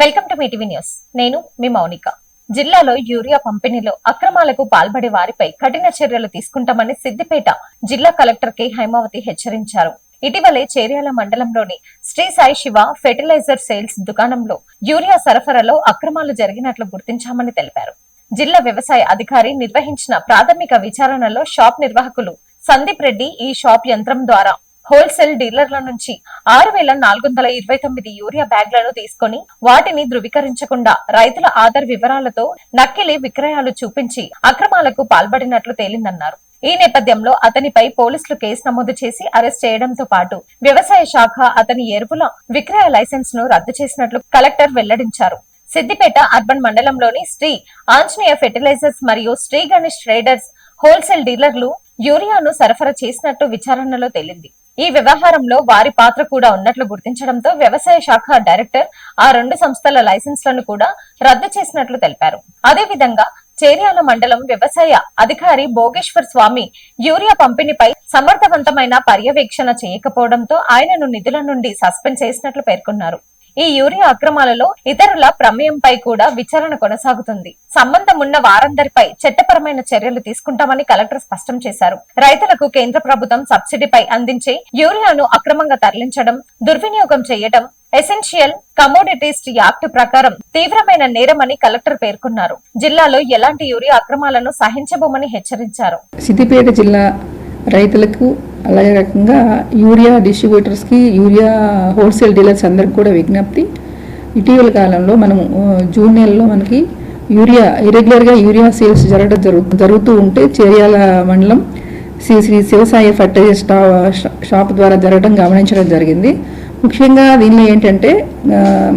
Welcome to Mee TV news. నేను మీ మౌనిక. జిల్లాలో urea పంపిణీలో అక్రమాలకు పాల్పడే వారిపై కఠిన చర్యలు తీసుకుంటామని సిద్దిపేట జిల్లా కలెక్టర్ కె హైమావతి హెచ్చరించారు. ఇటీవలే చేర్యాల మండలంలోని శ్రీ సాయి శివ ఫెర్టిలైజర్ సేల్స్ దుకాణంలో యూరియా సరఫరాలో అక్రమాలు జరిగినట్లు గుర్తించామని తెలిపారు. జిల్లా వ్యవసాయ అధికారి నిర్వహించిన ప్రాథమిక విచారణలో షాప్ నిర్వాహకులు సందీప్ రెడ్డి ఈ షాప్ యంత్రం ద్వారా హోల్సేల్ డీలర్ల నుంచి 6,429 యూరియా బ్యాగ్లను తీసుకుని వాటిని ధృవీకరించకుండా రైతుల ఆధార్ వివరాలతో నకిలీ విక్రయాలు చూపించి అక్రమాలకు పాల్పడినట్లు తేలిందన్నారు. ఈ నేపథ్యంలో అతనిపై పోలీసులు కేసు నమోదు చేసి అరెస్ట్ చేయడంతో పాటు వ్యవసాయ శాఖ అతని ఎరువుల విక్రయ లైసెన్స్ ను రద్దు చేసినట్లు కలెక్టర్ వెల్లడించారు. సిద్దిపేట అర్బన్ మండలంలోని శ్రీ ఆంజనేయ ఫెర్టిలైజర్స్ మరియు శ్రీ గణేష్ ట్రేడర్స్ హోల్సేల్ డీలర్లు యూరియాను సరఫరా చేసినట్టు విచారణలో తేలింది. ఈ వ్యవహారంలో వారి పాత్ర కూడా ఉన్నట్లు గుర్తించడంతో వ్యవసాయ శాఖ డైరెక్టర్ ఆ రెండు సంస్థల లైసెన్స్లను కూడా రద్దు చేసినట్లు తెలిపారు. అదేవిధంగా చేర్యాల మండలం వ్యవసాయ అధికారి భోగేశ్వర్ స్వామి యూరియా పంపిణీపై సమర్థవంతమైన పర్యవేక్షణ చేయకపోవడంతో ఆయనను నిధుల నుండి సస్పెండ్ చేసినట్లు పేర్కొన్నారు. ఈ యూరియా అక్రమాలలో ఇతరుల ప్రమేయంపై కూడా విచారణ కొనసాగుతుంది. సంబంధం ఉన్న వారందరిపై చట్టపరమైన చర్యలు తీసుకుంటామని కలెక్టర్ స్పష్టం చేశారు. రైతులకు కేంద్ర ప్రభుత్వం సబ్సిడీపై అందించే యూరియాను అక్రమంగా తరలించడం, దుర్వినియోగం చేయడం ఎసెన్షియల్ కమోడిటీస్ యాక్ట్ ప్రకారం తీవ్రమైన నేరమని కలెక్టర్ పేర్కొన్నారు. జిల్లాలో ఎలాంటి యూరియా అక్రమాలను సహించబోమని హెచ్చరించారు. సిద్దిపేట జిల్లా రైతులకు అలాగే రకంగా యూరియా డిస్ట్రిబ్యూటర్స్కి, యూరియా హోల్సేల్ డీలర్స్ అందరికి కూడా విజ్ఞప్తి. ఇటీవల కాలంలో మనము జూన్ నెలలో మనకి ఇరెగ్యులర్గా యూరియా సేల్స్ జరుగుతూ ఉంటే చేర్యాల మండలం శ్రీ శివసాయి ఫర్టిలైజర్ షాప్ ద్వారా జరగడం గమనించడం జరిగింది. ముఖ్యంగా దీనిలో ఏంటంటే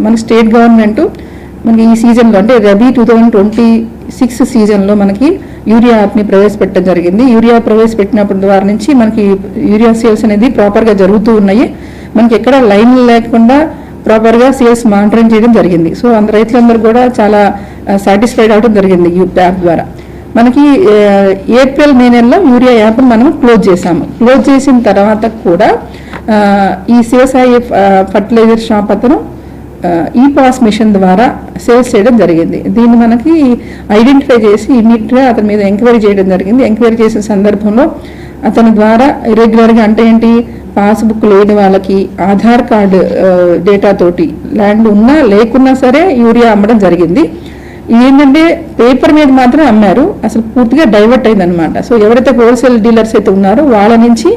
మన స్టేట్ గవర్నమెంట్ మనకి ఈ సీజన్లో అంటే రబీ 2026 సీజన్లో మనకి యూరియా యాప్ని ప్రవేశపెట్టడం జరిగింది. యూరియా ప్రవేశపెట్టినప్పటి ద్వారా నుంచి మనకి యూరియా సేల్స్ అనేది ప్రాపర్గా జరుగుతూ ఉన్నాయి. మనకి ఎక్కడ లైన్ లేకుండా ప్రాపర్గా సేల్స్ మానిటరింగ్ చేయడం జరిగింది. సో రైతులందరూ కూడా చాలా సాటిస్ఫైడ్ అవడం జరిగింది ఈ యాప్ ద్వారా. మనకి ఏప్రిల్ మే నెలలో యూరియా యాప్ని మనం క్లోజ్ చేసాము. క్లోజ్ చేసిన తర్వాత కూడా ఈ శివసాయి ఫర్టిలైజర్ షాప్ అతను ఈ పాస్ మిషన్ ద్వారా సేల్స్ చేయడం జరిగింది. దీన్ని మనకి ఐడెంటిఫై చేసి ఇమీడియట్గా అతని మీద ఎంక్వైరీ చేయడం జరిగింది. ఎంక్వైరీ చేసిన సందర్భంలో అతని ద్వారా ఇరెగ్యులర్గా అంటే ఏంటి, పాస్బుక్ లేని వాళ్ళకి ఆధార్ కార్డు డేటాతోటి ల్యాండ్ ఉన్నా లేకున్నా సరే యూరియా అమ్మడం జరిగింది. ఏంటంటే పేపర్ మీద మాత్రం అమ్మారు, అసలు పూర్తిగా డైవర్ట్ అయిందనమాట. సో ఎవరైతే హోల్సేల్ డీలర్స్ అయితే ఉన్నారో వాళ్ళ నుంచి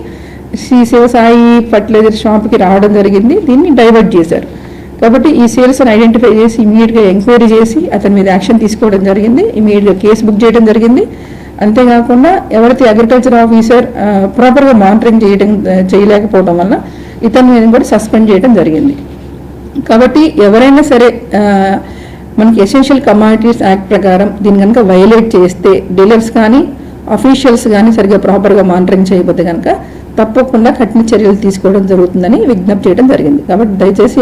శ్రీ శివసాయి ఫర్టిలైజర్ షాప్కి రావడం జరిగింది. దీన్ని డైవర్ట్ చేశారు. కాబట్టి ఈ సేల్స్ని ఐడెంటిఫై చేసి ఇమీడియట్గా ఎంక్వైరీ చేసి అతని మీద యాక్షన్ తీసుకోవడం జరిగింది. ఇమీడియట్గా కేసు బుక్ చేయడం జరిగింది. అంతేకాకుండా ఎవరైతే అగ్రికల్చర్ ఆఫీసర్ ప్రాపర్గా మానిటరింగ్ చేయలేకపోవడం వల్ల ఇతని మీద కూడా సస్పెండ్ చేయడం జరిగింది. కాబట్టి ఎవరైనా సరే మనకి ఎసెన్షియల్ కమోడిటీస్ యాక్ట్ ప్రకారం దీన్ని కనుక వైలేట్ చేస్తే డీలర్స్ కానీ అఫీషియల్స్ కానీ సరిగ్గా ప్రాపర్గా మానిటరింగ్ చేయకపోతే కనుక తప్పకుండా కఠిన చర్యలు తీసుకోవడం జరుగుతుందని విజ్ఞప్తి చేయడం జరిగింది. కాబట్టి దయచేసి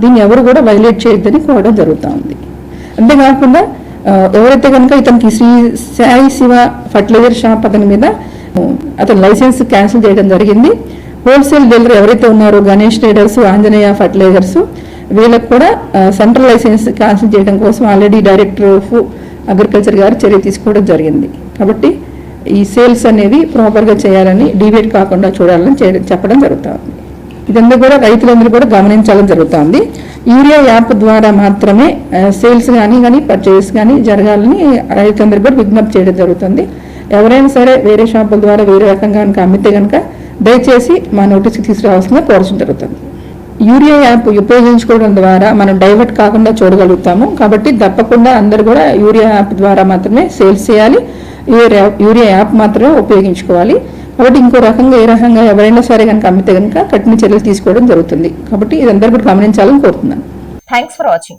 దీన్ని ఎవరు కూడా వైలేట్ చేయొద్దని కోరడం జరుగుతూ ఉంది. అంతేకాకుండా ఎవరైతే కనుక ఇతనికి శ్రీ సాయి శివ ఫర్టిలైజర్ షాప్ అతని మీద అతని లైసెన్స్ క్యాన్సిల్ చేయడం జరిగింది. హోల్సేల్ డీలర్ ఎవరైతే ఉన్నారో గణేష్ ట్రేడర్స్, ఆంజనేయ ఫర్టిలైజర్స్ వీళ్ళకి కూడా సెంట్రల్ లైసెన్స్ క్యాన్సిల్ చేయడం కోసం ఆల్రెడీ డైరెక్టర్ ఆఫ్ అగ్రికల్చర్ గారు చర్య తీసుకోవడం జరిగింది. కాబట్టి ఈ సేల్స్ అనేవి ప్రాపర్గా చేయాలని, డివేట్ కాకుండా చూడాలని చెప్పడం జరుగుతుంది. ఇదంతా కూడా రైతులందరూ కూడా గమనించాలని జరుగుతుంది. యూరియా యాప్ ద్వారా మాత్రమే సేల్స్ కానీ పర్చేస్ కానీ జరగాలని రైతులందరూ కూడా విజ్ఞప్తి చేయడం జరుగుతుంది. ఎవరైనా సరే వేరే షాపుల ద్వారా వేరే రకంగా కనుక అమ్మితే కనుక దయచేసి మా నోటీస్కి తీసుకురావాల్సిందిగా కోరడం జరుగుతుంది. యూరియా యాప్ ఉపయోగించుకోవడం ద్వారా మనం డైవర్ట్ కాకుండా చూడగలుగుతాము. కాబట్టి తప్పకుండా అందరూ కూడా యూరియా యాప్ ద్వారా మాత్రమే సేల్స్ చేయాలి, యూరియా యాప్ మాత్రమే ఉపయోగించుకోవాలి. కాబట్టి ఇంకో రకంగా ఏ రకంగా ఎవరైనా సరే కనుక అమ్మితే కనుక కఠిన చర్యలు తీసుకోవడం జరుగుతుంది. కాబట్టి ఇదందరూ కూడా గమనించాలని కోరుతున్నాను. Thanks for watching.